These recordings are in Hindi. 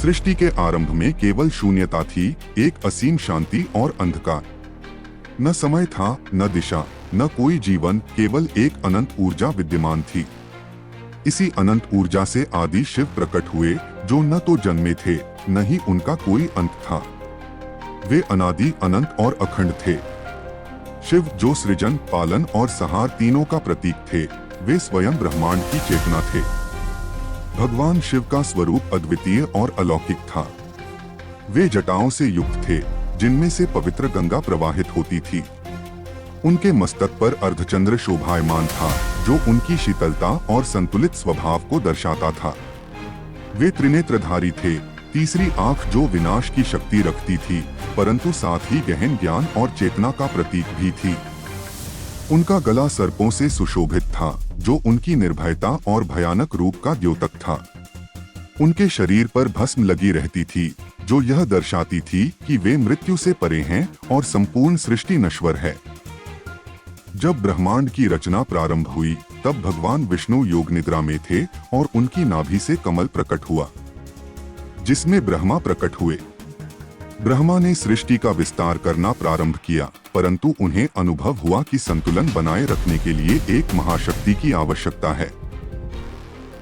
सृष्टि के आरंभ में केवल शून्यता थी, एक असीम शांति और अंधकार। न समय था, न दिशा, न कोई जीवन, केवल एक अनंत ऊर्जा विद्यमान थी। इसी अनंत ऊर्जा से आदि शिव प्रकट हुए, जो न तो जन्मे थे, न ही उनका कोई अंत था। वे अनादि, अनंत और अखंड थे। शिव जो सृजन, पालन और संहार तीनों का प्रतीक थे, वे स्वयं ब्रह्मांड की चेतना थे। भगवान शिव का स्वरूप अद्वितीय और अलौकिक था। वे जटाओं से युक्त थे, जिनमें से पवित्र गंगा प्रवाहित होती थी। उनके मस्तक पर अर्धचंद्र शोभायमान था, जो उनकी शीतलता और संतुलित स्वभाव को दर्शाता था। वे त्रिनेत्रधारी थे, तीसरी आंख जो विनाश की शक्ति रखती थी, परंतु साथ ही गहन ज्ञान और चेतना का प्रतीक भी थी। उनका गला सर्पों से सुशोभित था, जो उनकी निर्भयता और भयानक रूप का द्योतक था। उनके शरीर पर भस्म लगी रहती थी, जो यह दर्शाती थी कि वे मृत्यु से परे हैं और संपूर्ण सृष्टि नश्वर है। जब ब्रह्मांड की रचना प्रारंभ हुई, तब भगवान विष्णु योग निद्रा में थे और उनकी नाभि से कमल प्रकट हुआ, जिसमें ब्रह्मा प्रकट हुए। ब्रह्मा ने सृष्टि का विस्तार करना प्रारंभ किया, परंतु उन्हें अनुभव हुआ कि संतुलन बनाए रखने के लिए एक महाशक्ति की आवश्यकता है।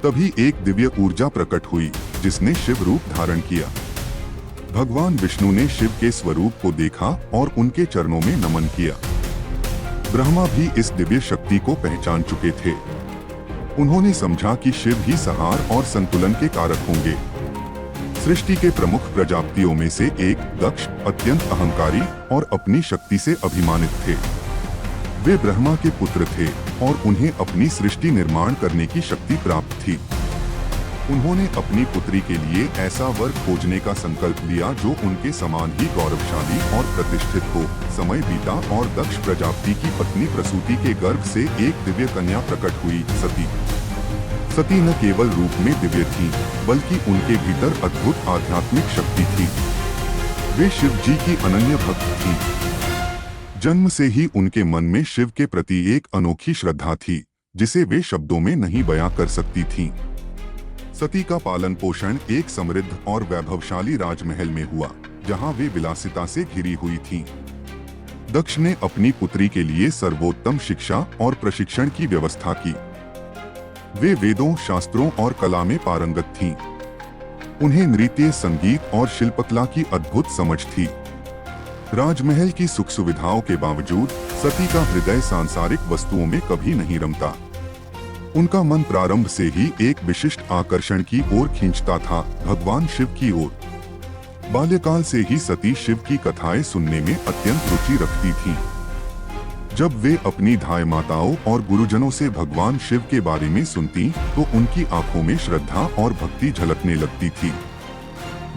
तभी एक दिव्य ऊर्जा प्रकट हुई, जिसने शिव रूप धारण किया। भगवान विष्णु ने शिव के स्वरूप को देखा और उनके चरणों में नमन किया। ब्रह्मा भी इस दिव्य शक्ति को पहचान चुके थे। उन्होंने समझा कि शिव ही संहार और संतुलन के कारक होंगे। सृष्टि के प्रमुख प्रजापतियों में से एक दक्ष अत्यंत अहंकारी और अपनी शक्ति से अभिमानित थे। वे ब्रह्मा के पुत्र थे और उन्हें अपनी सृष्टि निर्माण करने की शक्ति प्राप्त थी। उन्होंने अपनी पुत्री के लिए ऐसा वर खोजने का संकल्प लिया जो उनके समान ही गौरवशाली और प्रतिष्ठित हो। समय बीता और दक्ष प्रजापति की पत्नी प्रसूति के गर्भ से एक दिव्य कन्या प्रकट हुई, सती। सती न केवल रूप में दिव्य थी, बल्कि उनके भीतर अद्भुत आध्यात्मिक शक्ति थी। वे शिव जी की अनन्य भक्त थी। जन्म से ही उनके मन में शिव के प्रति एक अनोखी श्रद्धा थी, जिसे वे शब्दों में नहीं बयां कर सकती थीं। सती का पालन पोषण एक समृद्ध और वैभवशाली राजमहल में हुआ, जहां वे विलासिता से घिरी हुई थीं। दक्ष ने अपनी पुत्री के लिए सर्वोत्तम शिक्षा और प्रशिक्षण की व्यवस्था की। वे वेदों, शास्त्रों और कला में पारंगत थीं। उन्हें नृत्य, संगीत और शिल्पकला की अद्भुत समझ थी। राजमहल की सुख सुविधाओं के बावजूद सती का हृदय सांसारिक वस्तुओं में कभी नहीं रमता। उनका मन प्रारंभ से ही एक विशिष्ट आकर्षण की ओर खींचता था, भगवान शिव की ओर। बाल्यकाल से ही सती शिव की कथाएं सुनने में अत्यंत रुचि रखती थीं। जब वे अपनी धाय माताओं और गुरुजनों से भगवान शिव के बारे में सुनती, तो उनकी आंखों में श्रद्धा और भक्ति झलकने लगती थी।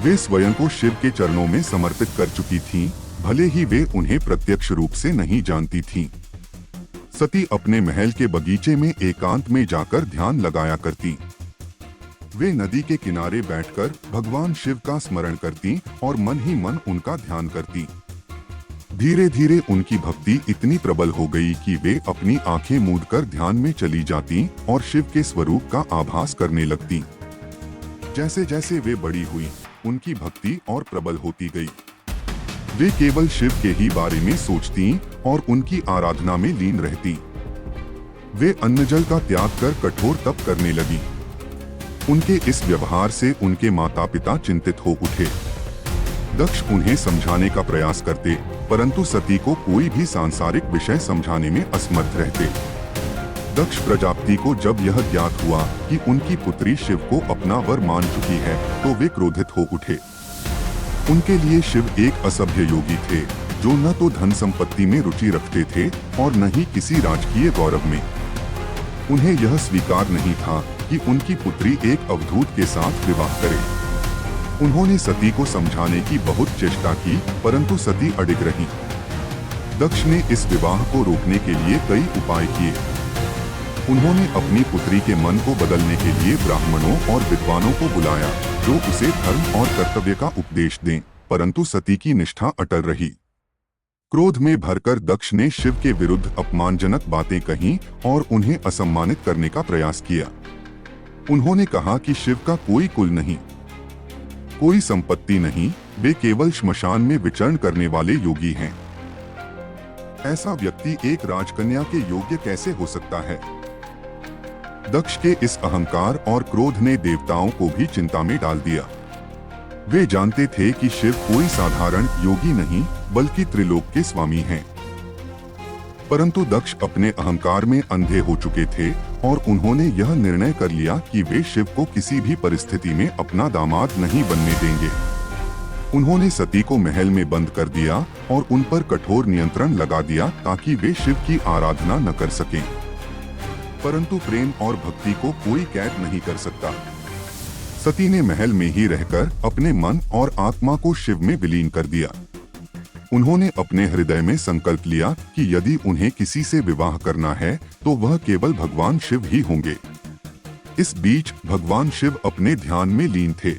वे स्वयं को शिव के चरणों में समर्पित कर चुकी थीं, भले ही वे उन्हें प्रत्यक्ष रूप से नहीं जानती थीं। सती अपने महल के बगीचे में एकांत में जाकर ध्यान लगाया करती। वे नदी के किनारे बैठकर भगवान शिव का स्मरण करती और मन ही मन उनका ध्यान करती। धीरे धीरे उनकी भक्ति इतनी प्रबल हो गई कि वे अपनी आंखें मूंदकर ध्यान में चली जाती और शिव के स्वरूप का आभास करने लगती। जैसे जैसे वे बड़ी हुई, उनकी भक्ति और प्रबल होती गई। वे केवल शिव के ही बारे में सोचती और उनकी आराधना में लीन रहती। वे अन्न जल का त्याग कर कठोर तप करने लगी। उनके इस व्यवहार से उनके माता पिता चिंतित हो उठे। दक्ष उन्हें समझाने का प्रयास करते, परंतु सती को कोई भी सांसारिक विषय समझाने में असमर्थ रहते। दक्ष प्रजापति को जब यह ज्ञात हुआ कि उनकी पुत्री शिव को अपना वर मान चुकी है, तो वे क्रोधित हो उठे। उनके लिए शिव एक असभ्य योगी थे, जो न तो धन संपत्ति में रुचि रखते थे और न ही किसी राजकीय गौरव में। उन्हें यह स्वीकार नहीं था कि उनकी पुत्री एक अवधूत के साथ विवाह करे। उन्होंने सती को समझाने की बहुत चेष्टा की, परंतु सती अडिग रही। दक्ष ने इस विवाह को रोकने के लिए कई उपाय किए। उन्होंने अपनी पुत्री के मन को बदलने के लिए ब्राह्मणों और विद्वानों को बुलाया, जो उसे धर्म और कर्तव्य का उपदेश दें, परंतु सती की निष्ठा अटल रही। क्रोध में भरकर दक्ष ने शिव के विरुद्ध अपमानजनक बातें कहीं और उन्हें असम्मानित करने का प्रयास किया। उन्होंने कहा कि शिव का कोई कुल नहीं, कोई संपत्ति नहीं, वे केवल श्मशान में विचरण करने वाले योगी हैं। ऐसा व्यक्ति एक राजकन्या के योग्य कैसे हो सकता है? दक्ष के इस अहंकार और क्रोध ने देवताओं को भी चिंता में डाल दिया। वे जानते थे कि शिव कोई साधारण योगी नहीं, बल्कि त्रिलोक के स्वामी हैं। परंतु दक्ष अपने अहंकार में अंधे हो चुके थे और उन्होंने यह निर्णय कर लिया कि वे शिव को किसी भी परिस्थिति में अपना दामाद नहीं बनने देंगे। उन्होंने सती को महल में बंद कर दिया और उन पर कठोर नियंत्रण लगा दिया ताकि वे शिव की आराधना न कर सकें। परंतु प्रेम और भक्ति को कोई कैद नहीं कर सकता। सती ने महल में ही रहकर अपने मन और आत्मा को शिव में विलीन कर दिया। उन्होंने अपने हृदय में संकल्प लिया कि यदि उन्हें किसी से विवाह करना है तो वह केवल भगवान शिव ही होंगे। इस बीच भगवान शिव अपने ध्यान में लीन थे।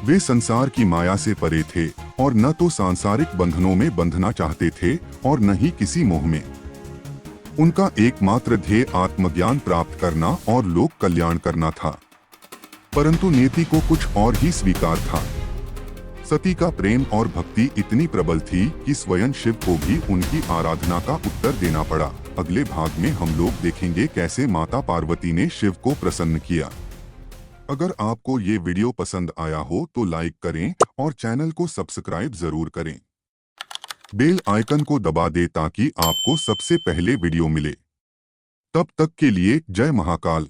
वे संसार की माया से परे थे और न तो सांसारिक बंधनों में बंधना चाहते थे और न ही किसी मोह में। उनका एकमात्र ध्येय आत्मज्ञान प्राप्त करना और लोक कल्याण करना था। परंतु नियति को कुछ और ही स्वीकार था। सती का प्रेम और भक्ति इतनी प्रबल थी कि स्वयं शिव को भी उनकी आराधना का उत्तर देना पड़ा। अगले भाग में हम लोग देखेंगे कैसे माता पार्वती ने शिव को प्रसन्न किया। अगर आपको ये वीडियो पसंद आया हो तो लाइक करें और चैनल को सब्सक्राइब जरूर करें। बेल आइकन को दबा दें ताकि आपको सबसे पहले वीडियो मिले। तब तक के लिए जय महाकाल।